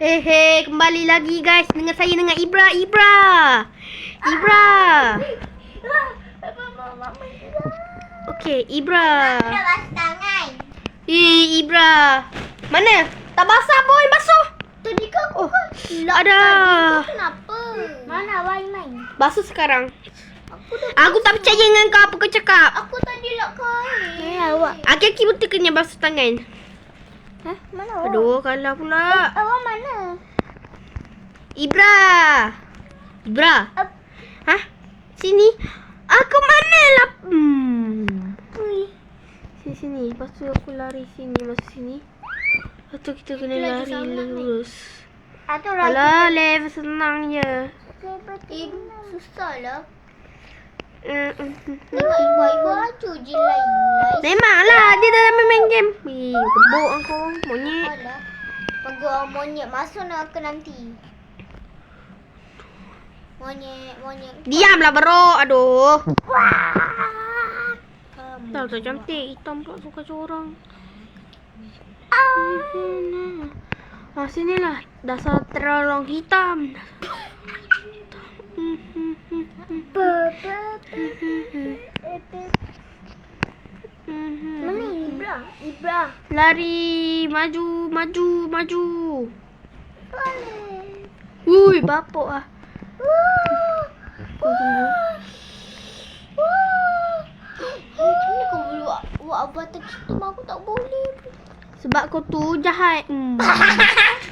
Hehe, kembali lagi guys dengan saya dengan Ibra. Okey, Ibra. Ibra. Mana? Tak basah boy, basuh. Tadi kan Ada. Kenapa? Mana awak main? Basuh sekarang. Aku tak percaya dengan kau apa kau cakap. Aku tadi nak kain. Awak. Aki-aki betul kena basuh tangan. Hah? Mana awak? Aduh, kalah pula. Awak mana? Ibra. Hah? Sini. Aku mana lah? Sini. Lepas tu aku lari sini. Masuk sini. Lepas tu kita kena lari lurus. Alah, level senang je. Susah lah. Memang Ibu baju je lain. lah, dia dah main game. Kebuk aku, monyet. Alah. Bagi orang monyet masuk nak ke nanti. Monyet. Diamlah bro, aduh. Kamu. Tak cantik, hitam pula suka corang. Sinilah, dasar terolong hitam. Mana Ibra? Lari, maju. Boleh. Bapuk ah. Kau tunggu. Macam ni kau boleh buat avatar kita, aku tak boleh. Sebab kau tu jahat.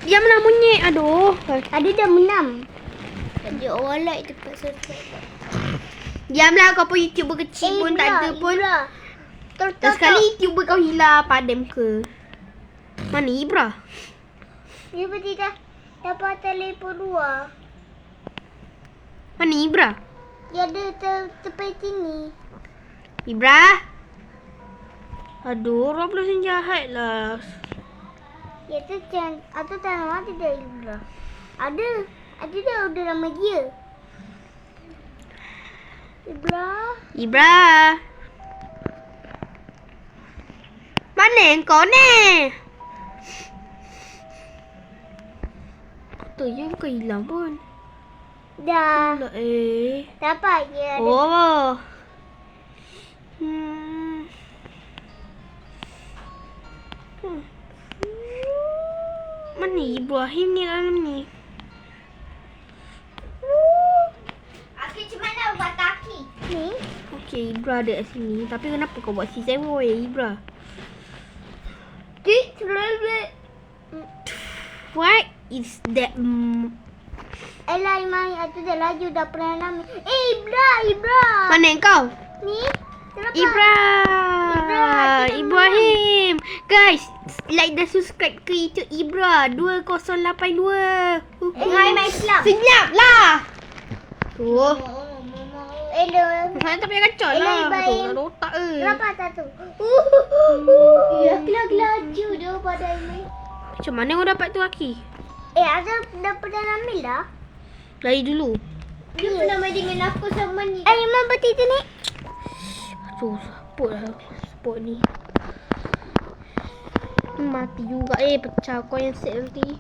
Diamlah monyet, aduh. Ada dah menam. Tadi orang like tempat subscribe. Diamlah, kau pun YouTuber kecil pun tak ada pun. Dan sekali YouTuber kau hilang, padam ke? Mana Ibra? Dia berarti dah dapat telefon dua. Mana Ibra? Dia ada tepi sini. Ibra? Aduh, Roblox yang jahat lah. Ya tu atau tanah ada dah Ibra. Ada dah udah nama dia. Ibra. Mana kau ni? Tu je bukan hilang pun. Dah. Tak Dapat je. Oh. Mana Ibrahim ni dalam ni? Aku cuma nak buat kaki. Ni? Okey, Ibra ada kat sini. Tapi kenapa kau buat C7 Ibra? What is that? Elai mai atau dah laju dah pernah nama. Ibra. Mana kau? Ni? Kenapa? Ibra. Ibrahim. Guys, like dan subscribe ke YouTube Ibra 2082. Hai mai Islam. Senyaplah. Tuh. Hello. Saya tak payah kacau lah. Ibrahim. Tak ada otak Kenapa tak tu? Ya, laju dia pada mai. Macam mana kau dapat tu Aki? Ada dah pernah ambil dah. Lari dulu. Dia pernah main dengan aku sama ni. Memang betul tu ni. Aduh, support lah. Support ni. Mati juga. Pecah kau yang set nanti.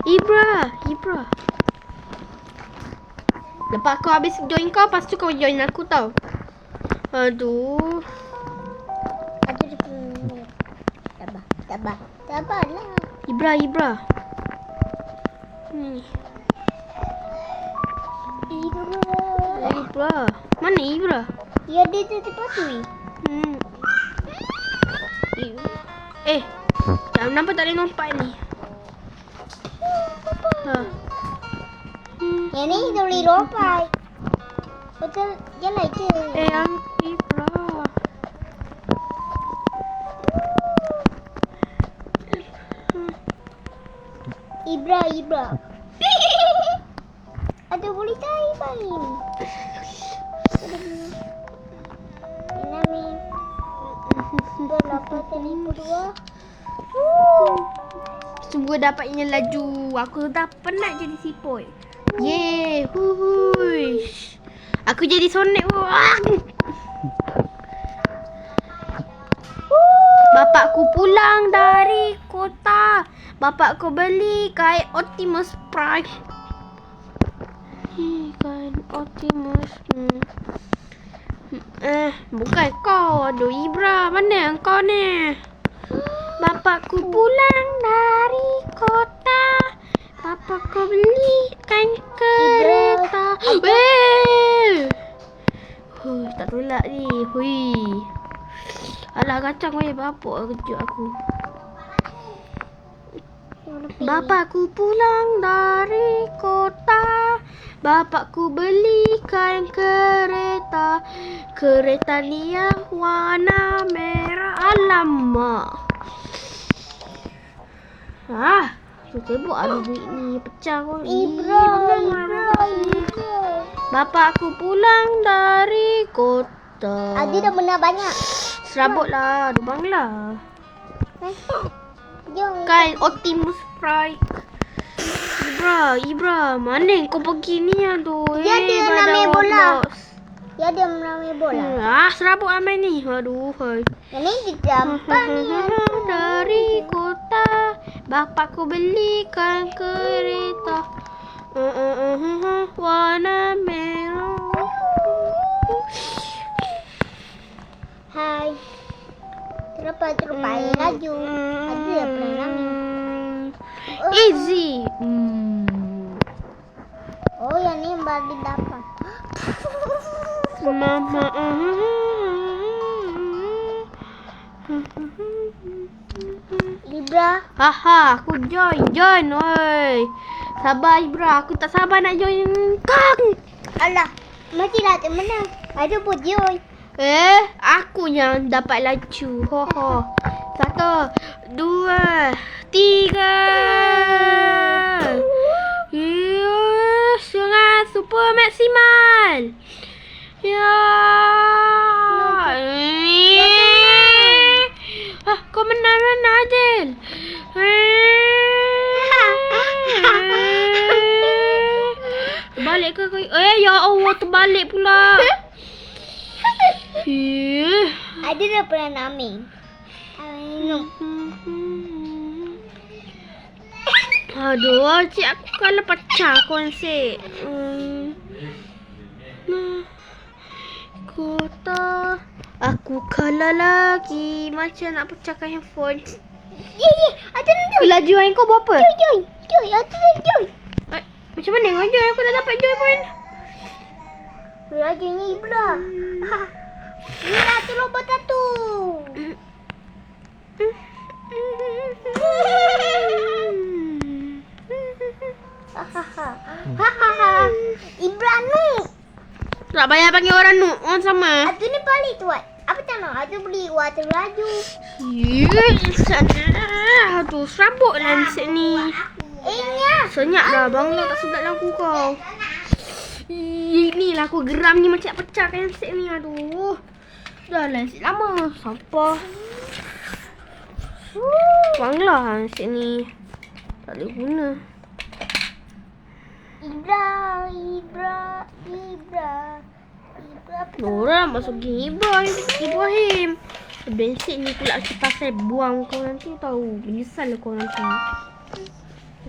Ibra. Lepas kau habis join kau, lepas tu kau join aku tau. Aduh. Ada dia punya. Sabarlah. Ibra. Ni. Ibra. Mana Ibra? Ya dia tu tempat tu. Jangan nampak tak boleh nampak ni. Yang ni dia boleh lompat. Betul, jalan je. Ibra. Ibra. Ada boleh tarik main. Ini dah dapat telefon dua. Semua dapatnya laju. Aku dah penat jadi siput. Yeay. Aku jadi Sonic. Bapakku pulang dari kota. Bapakku beli kain Optimus Prime. Kain Optimus. Bukan kau. Aduh, Ibra. Mana kau ni? Bapakku pulang dari kota. Bapakku beli kain kereta. Weh. Tak tolak ni. Hui. Alah, kacang weh. Bapak kejut aku. Bapakku pulang dari kota. Bapakku beli kain kereta. Kereta ni yang warna merah. Alamak. Sibuk ada duit ni. Pecah kau. Ibra. Bapakku pulang dari kota. Adi dah benar banyak. Serabutlah. Dubanglah. Jom. Kain Optimus Prime. Ibra, mana kau pergi ni aduh. Dia ada badan namanya bola. Roblox. Dia ada namanya bola. Serabut amai ni. Aduh, hai. Yang ni digampang ni. Dari kota, bapakku belikan kereta. Warna merah. Hai. Terlepas laju. Ada yang pernah nami. Easy. Oh, yang ni bagi dapat. Mama. Ibra. Haha, aku join oi. Sabar Ibra, aku tak sabar nak join kau. Alah, mestilah tak menang. Ada pun join. Aku yang dapat laju. Ho. 1, 2, 3. Sangat super maksimal. Ya. Kau menang Adil. Terbalik ke kau? Ya Allah, terbalik pula. Ada dah pernah nami. Aduh, cik aku kalau pecah konsep. Kota. Aku kalah lagi. Macam nak pecahkan handphone. Ada dah. Laju kau buat apa? Join. Ada dah join. Macam mana kau join? Aku dah dapat join pun. Laju ni Ibra. Ni lah tu lompat satu. Ibra nu. Tak payah panggil orang nuk. Orang sama. Atu ni paling tuat. Apa tak nak? Atu beli water laju. Sana. Aduh, serabut lah ni. Nya. Senyap dah. Bangla tak sedap lagu kau. Inilah aku geram ni macam nak pecah handset ni. Aduh. Dah lah handset lama. Sampah. Bangla handset ni. Tak boleh guna. Ibra. Orang masuk gini Ibrahim. Bensin ni pula pasal buang kau nanti tahu. Menyesal kau nanti.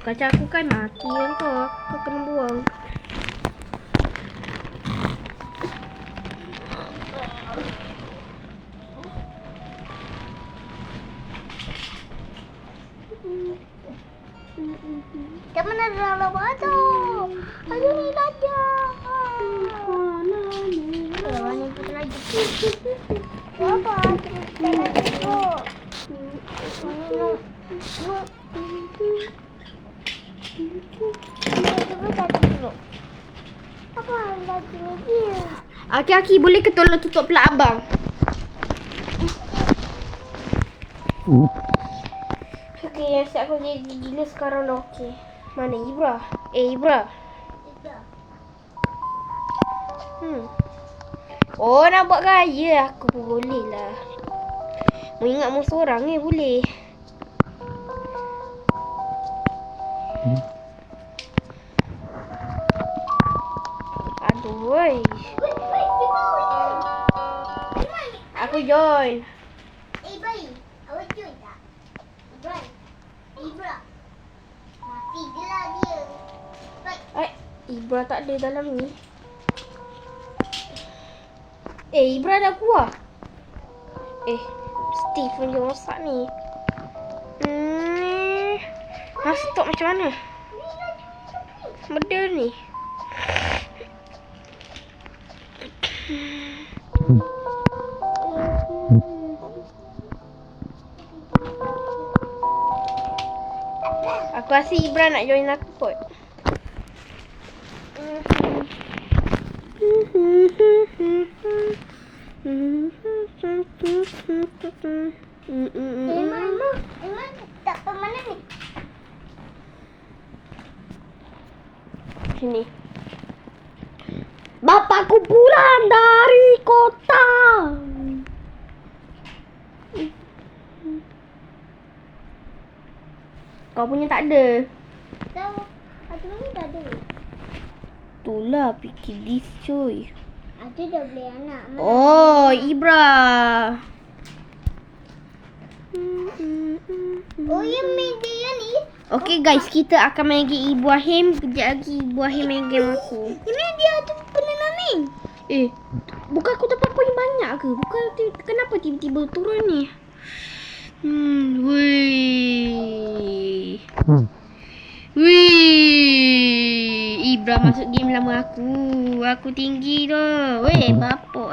Kaca aku kan mati kan kau. Kau kena buang. Macam mana dalam batu? Aduh ni laju. Mana pun laju. Apa? Laju. Apa laju ni? Aki-aki boleh ke tolong tutup pula abang? Okey, yang siap aku jadi gila sekarang dah okey. Mana Ibra? Ibra. Oh, nak buat gaya aku pun boleh lah. Mengingat musuh orang ni boleh. Aduh, aku join. Bayi. Awak join tak? Ibra. Ibra. Mati je lah dia. Baik. Ibra tak ada dalam ni. Ibra dah keluar. Steve pun dia rosak ni. Stop macam mana? Benda ni. Aku rasa Ibra nak join aku kot. Emang tak tahu mana ni? Sini. Bapakku pulang dari kota. Kau punya tak ada. Tahu. Ada mana tak ada? Itulah fikir dis cuy. Ada dah beli anak. Oh, Ibra. Oh, yang main dia ni. Okay guys, kita akan main game Ibrahim. Kejap lagi Ibrahim main game aku. Ini dia tu pernah main. Bukan aku dapat poin banyak ke? Bukan kenapa tiba-tiba turun ni? Wih. Ibra masuk game lama aku. Aku tinggi tu. Bapak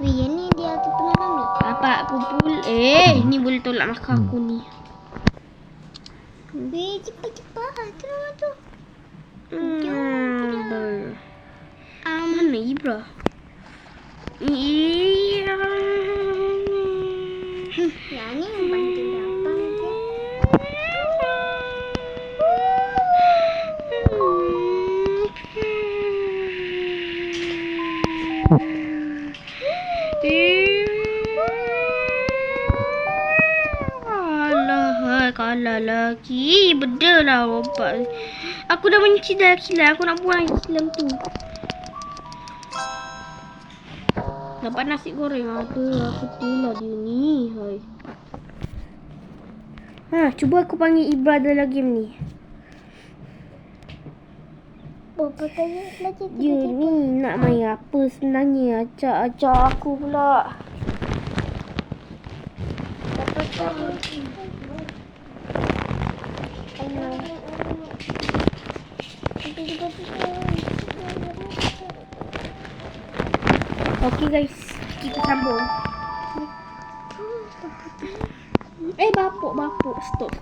Yang ni dia tu pernah main. Bapak aku ni boleh tolak makan aku ni. Cepat-cepat. Tengok tu. Mana Ibra? Yang ni membantu gampang je. Kalah lagi. Beda lah obat. Aku dah benci dah kilat. Aku nak buang kilat tu. Dapat nasi goreng ada. Aku tulah dia ni. Cuba aku panggil Ibra dalam game ni. Bapa tanya lagi. Dia ni nak main apa sebenarnya? Acak-acak aku pula. Bapa tanya. Okay guys, kita sambung. Bapuk. Stop.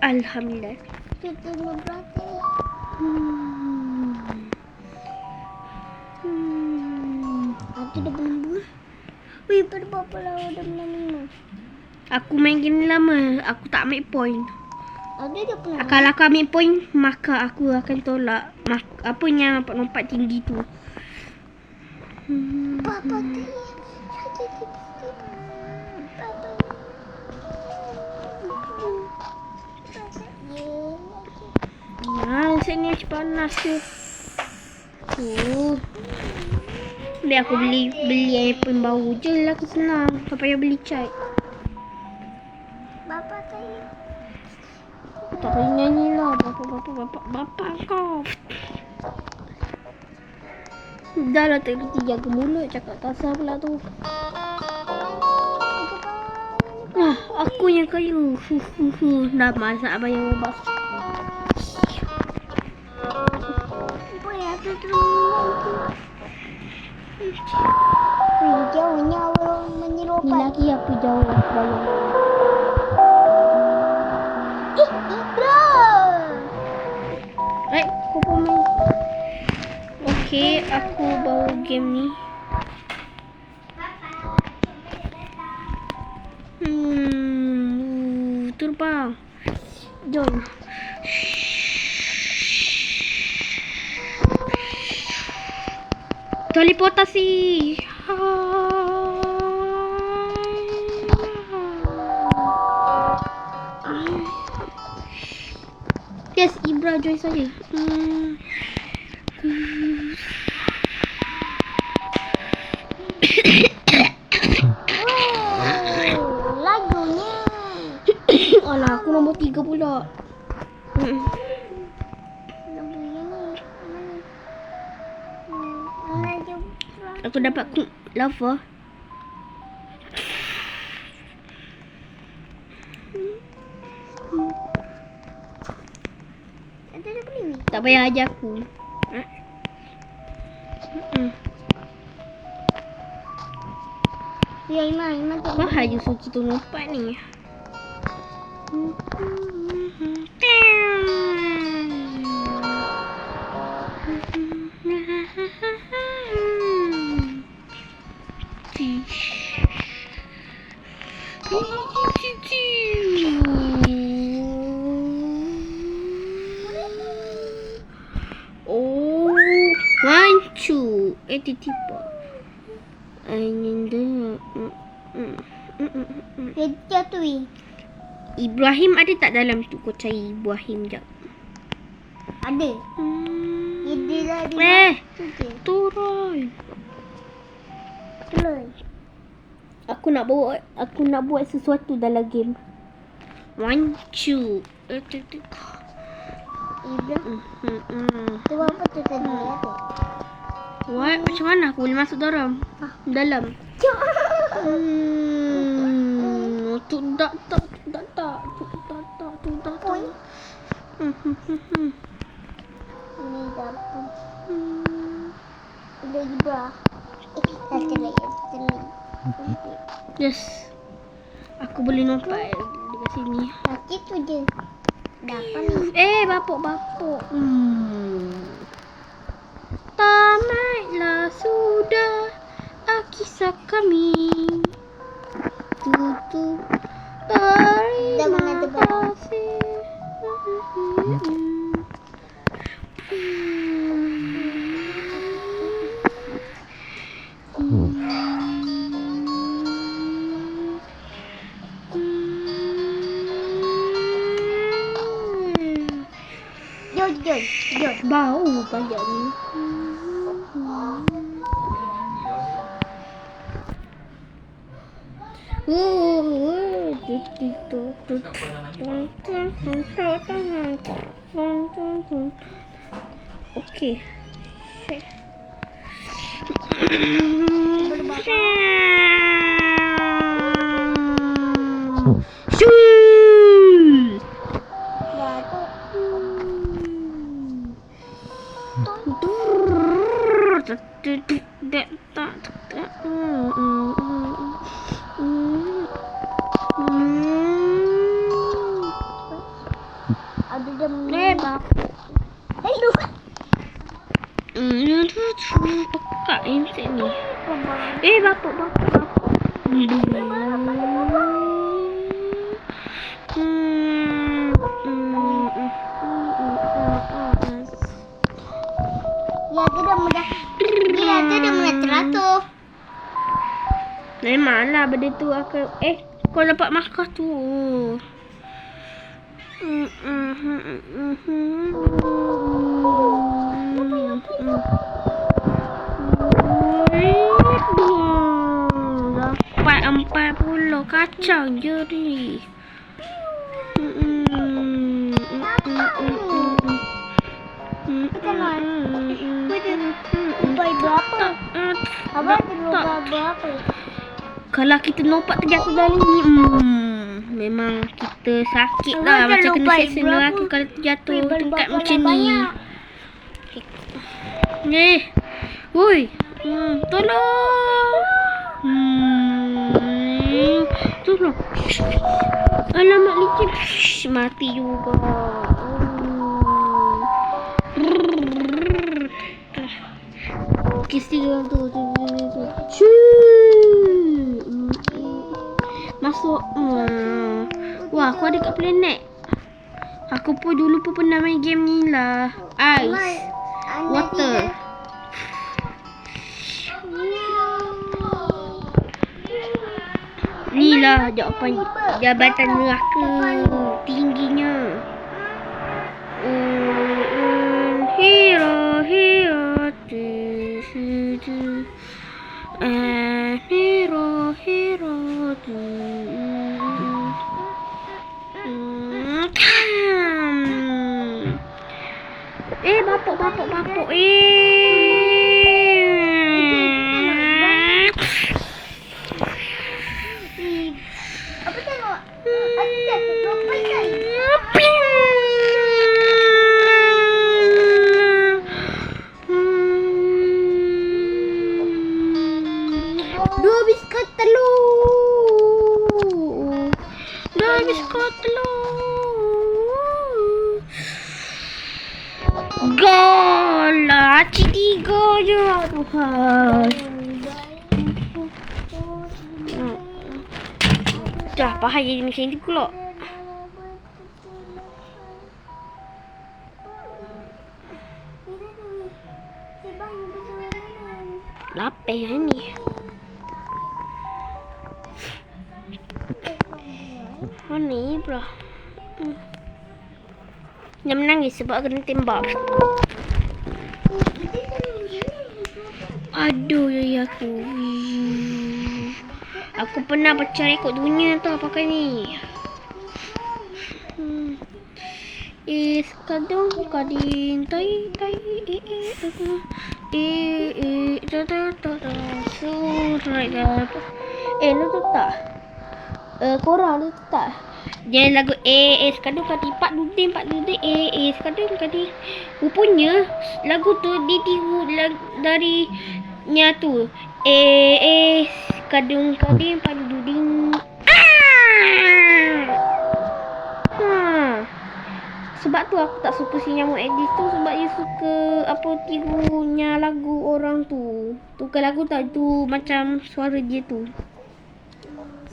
Alhamdulillah. Kita nak berlatih. Aku dah belum. Pada berapa lama dah minum? Aku main game lama. Aku tak ambil point. Ada dah pernah. Kalau aku ambil point, maka aku akan tolak apa yang lompat tinggi tu. Papa tu. Sini panas tu. Biar aku beli air pun bau je lah, senang. Tak payah beli cat. Bapa saya. Tak payah nyanyi lah. Bapak kau. Dah lah terkerti jaga mulut. Cakap kasar pula tu. Aku yang kayu. Dah masak bayar obat. Jauhnya orang menyerupai. Ni lagi aku jauh bayang. Ibra. Aku pun main. Okay, aku bawa game ni. Terbang. Join. Teleportasi. dah join saja. Lagunya. Alah, aku nombor 3 pula. Lagunya ni. Mana je? Aku dapat lava. Ada dah beli ni. Tak payah ajar aku. Ya, Iman tak Mahal je suci tu lompat ni. Oh, wancu. Tiba. Dia jatuh. Ibrahim ada tak dalam tu? Kau cari Ibrahim jap. Ada. Dia dah ada. Turun. Telur. Aku nak buat sesuatu dalam game. Wancu. Ibrahim. Tu apa tu tadi? What? Macam mana aku boleh masuk dalam? Dalam. Tu tak. Ini dapur. Ada Ibra. Telur. Yes. Aku boleh nampak dekat sini. Kaki tu je. Dapat ni. Bapuk. Tamatlah sudah kisah kami. Tutup. Terima kasih. Jom. Bau payah ni. Okey. Ada jam Bapuk. Hello. Pekak insek ni. Bapuk. Dia dah mula teratur. Memanglah benda tu akan kau dapat markah tu. Dapat 40. Kacau je ni. Baik berapa? Abang ada lubang berapa? Kalau kita lompat terjatuh dari ni, memang kita sakit lah. Abang Macam kena lompat seksa berapa? neraka kalau terjatuh tingkat Berapa macam ni. banyak? Woi, tolong. Tolong. Alamak licin. Mati juga. Kisi orang tu. Masuk. Wah, aku ada kat planet. Aku pun dulu pernah main game ni lah. Ice. Water. Ni lah jawapan jabatan neraka tingginya. Dah, pahal jadi macam ni pula. Lapar lah ni. Mana pula? Dia menangis sebab kena tembak. Aduh, ya aku. Aku pernah baca rekod dunia tau pakai ni. Kadang kadin tai tai lu tu tak? Korang tu tak? Dia lagu kadang kadin pak duding kadang rupanya lagu tu ditiru dari nya tu kadang pak duding. Sebab tu aku tak suka si Nyamuk Edis tu, sebab dia suka tirunya lagu orang tu. Tukar lagu tak tu macam suara dia tu.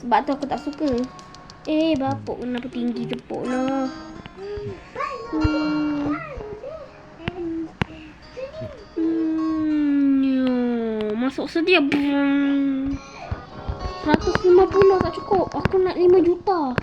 Sebab tu aku tak suka. Bapuk kenapa tinggi tepuk lah. Masuk sedia. 150 tak cukup. Aku nak 5 juta.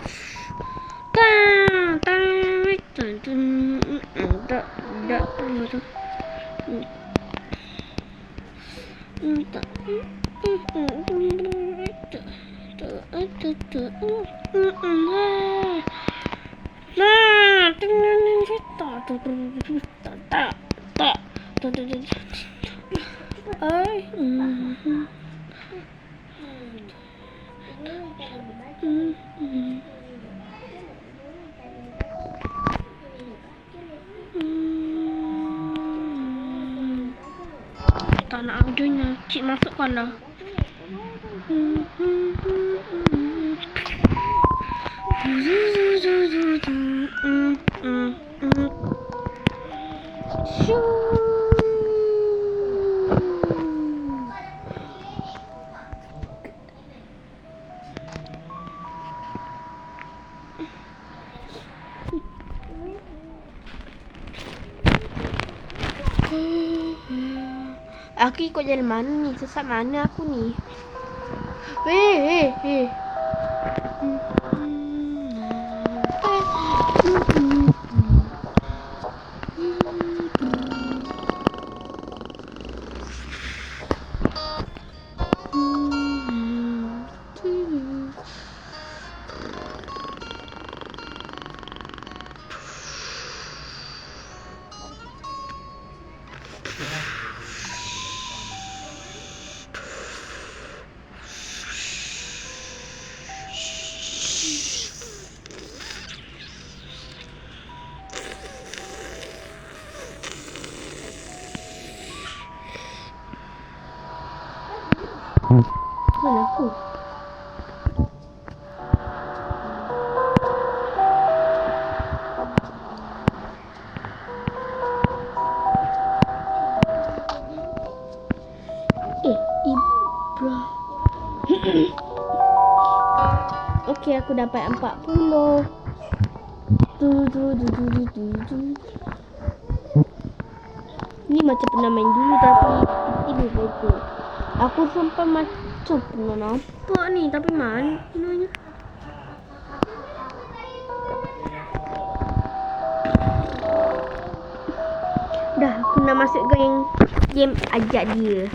Tak nak audionya. Cik masukkan lah. Aku ikut jalan mana ni? Sesat mana aku ni? Weh. Mana aku? Ibra. Okey, aku dapat 40. Ni macam pernah main dulu tapi ini betul. Aku sampai macam pernah nampak ni, tapi mana ininya? Dah, aku nak masuk game ajak dia.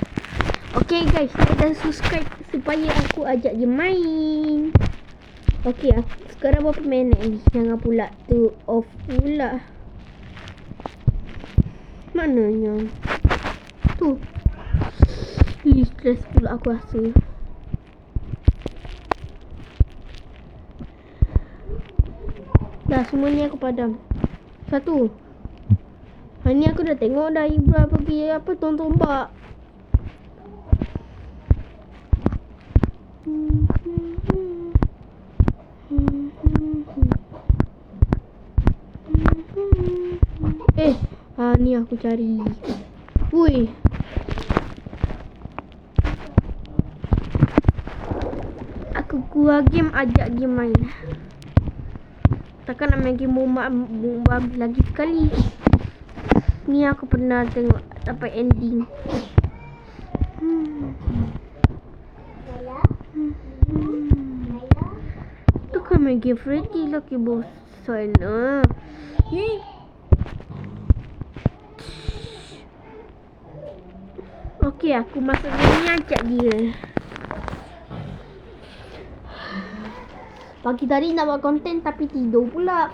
Okay guys, like dan subscribe supaya aku ajak dia main. Okay, sekarang berapa minit ni? Jangan pula tu off pula. Mananya? Tu. Stress pula aku rasa. Dah, semua ni aku padam. Satu. Hari ni aku dah tengok dah Ibra pergi tong tombak. Ni aku cari. Wui. Aku keluar game, ajak game main. Takkan nak main game bomba lagi sekali. Ni aku pernah tengok dapat ending. Tu kan main game Freddy lagi bosan lah. Okey, aku masuk game ni, ajak dia. Pagi tadi nak buat konten tapi tidur pula.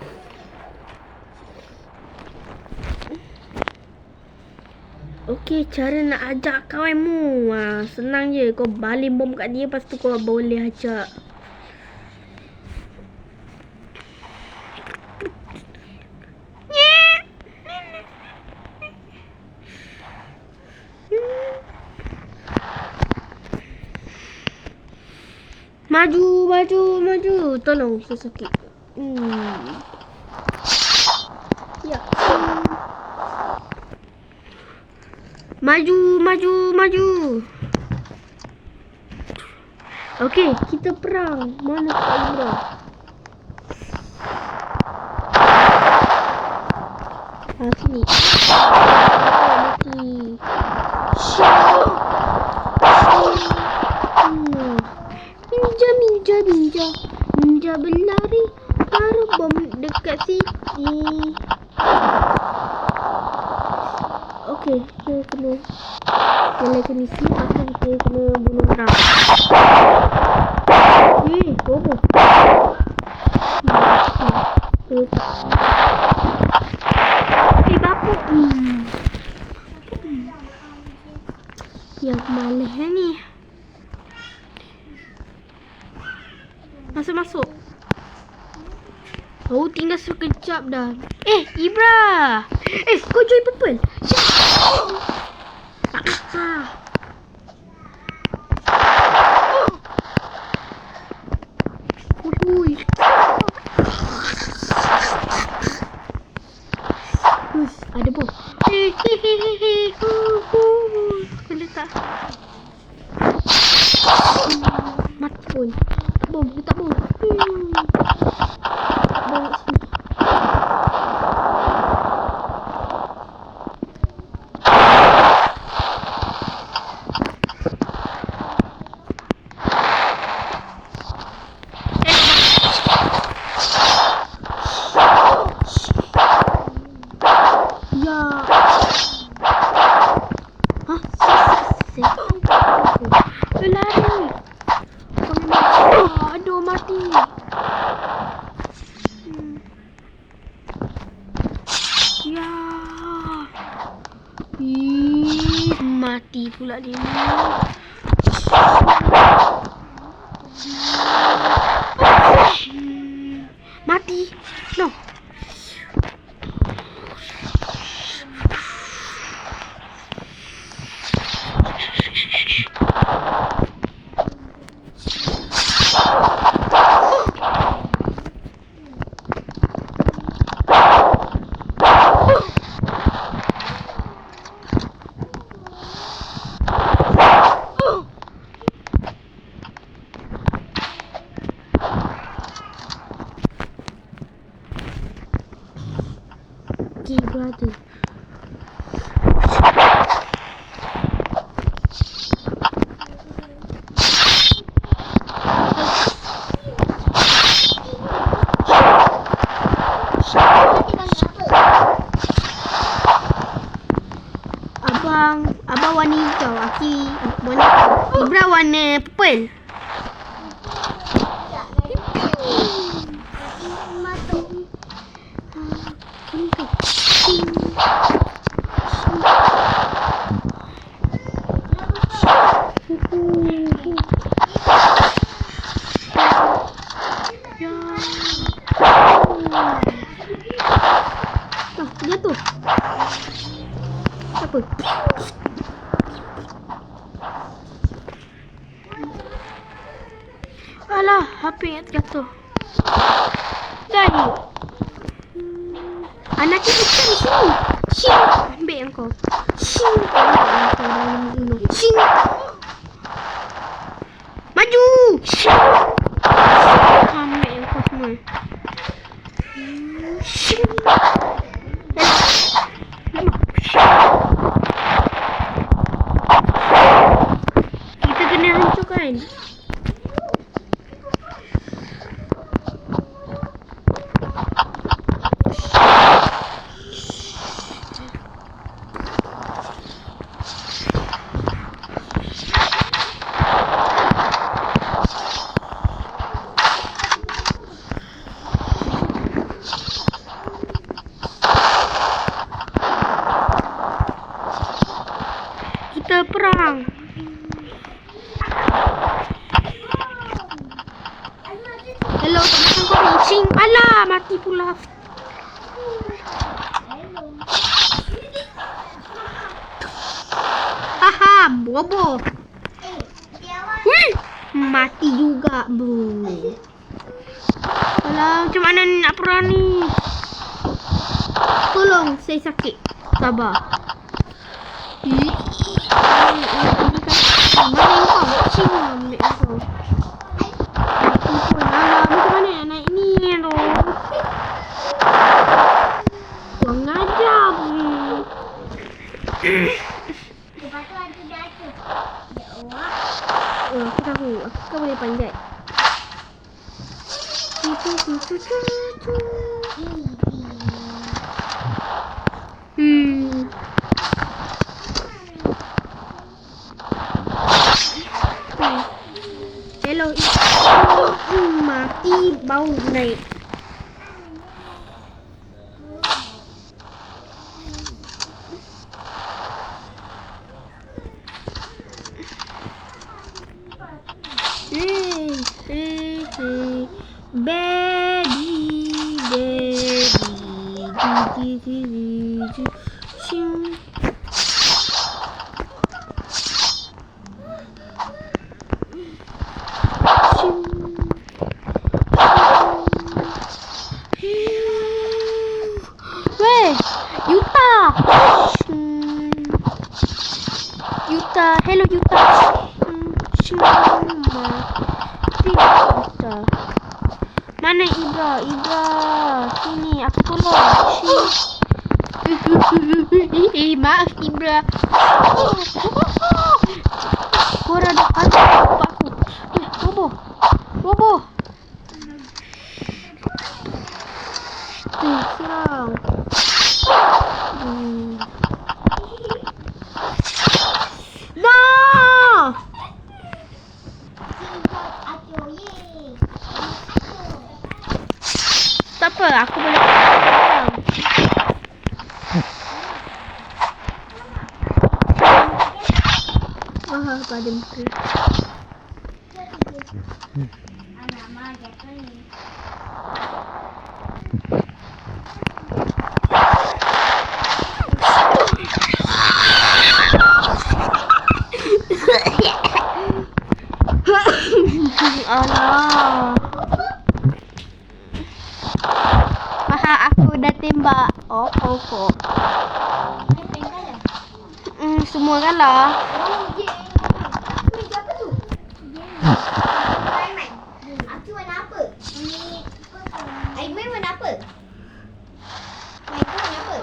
Okey, cara nak ajak kawanmu. Senang je. Kau baling bom kat dia, lepas tu kau boleh ajak. Maju. Tolong, saya sakit. Ya. Maju. Okey, kita perang. Mana Kak Ibra? Sini. Mati. Ninja berlari. Taruh bom dekat sini. Okey, kita kena nyalakan misi. Pasal kita kena bunuh orang. Bobo. Bapa. Yang malah ni. Masuk. Oh, tinggal sekejap dah. Ibra. Kau join purple. Ui. Ada bom. Boleh tak? Mati pun. Tak bom. Aduh, mati. Ya. Mati pula dia. Mati. No. Brother. Abang warna hijau, Aki warna Ibra warna purple. Jatuh. Apa? Alah, HP yang jatuh. Jadi anak kita di sini. Sing, ambil yang kau. Sing. Sing. Maju. Sing. Cing. Alah, mati pula. Haha, bobo. Wih, mati juga, bu. Alah, macam mana ni nak perang ni? Tolong, saya sakit. Sabar. Mana kau? Cing ambil kau. Alah, macam mana nak naik ni tu? Kurang ajar, bu. Lepas tu ada jatuh. Ya Allah. Aku tahu. Aku kan boleh panjat. Hello. Mati bau naik. Weh, Yuta. Yuta, hello Yuta. Yuta. Mana Ibra? Ibra, sini aku tolong. Maaf Ibra. Korang dah kacau bapak aku. Bobo. Bobo. Serang. No! Tak apa, aku boleh perang. Wah, pada muka. Alah. Maha, aku dah tembak. Oh. Semua kalah. Aku warna apa? Aiman warna apa? Aiman warna apa?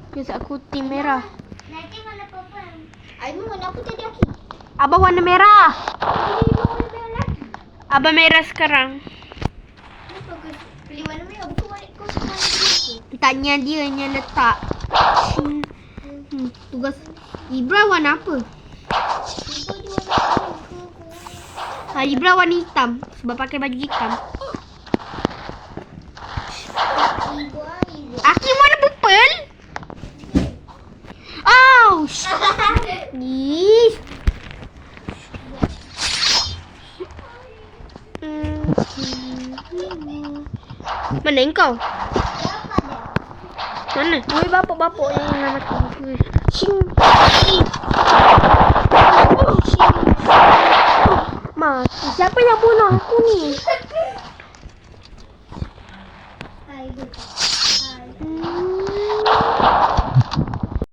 Biasa aku tim merah. Nanti warna purple. Aiman warna apa tadi Aki? Abang warna merah. Aiman warna merah lagi. Abang merah sekarang. Kenapa kau pilih warna merah? Bukan warna kau warna biru. Tanya dia yang letak. Tugas Ibra warna apa? Kau dia warna Ibra warna hitam sebab pakai baju hitam. ibu. Aki warna purple. Ouch. Ih. Mana engkau? Mana? Oi, bapak-bapak yang nak mati. Cing. Mati. Siapa yang bunuh aku ni?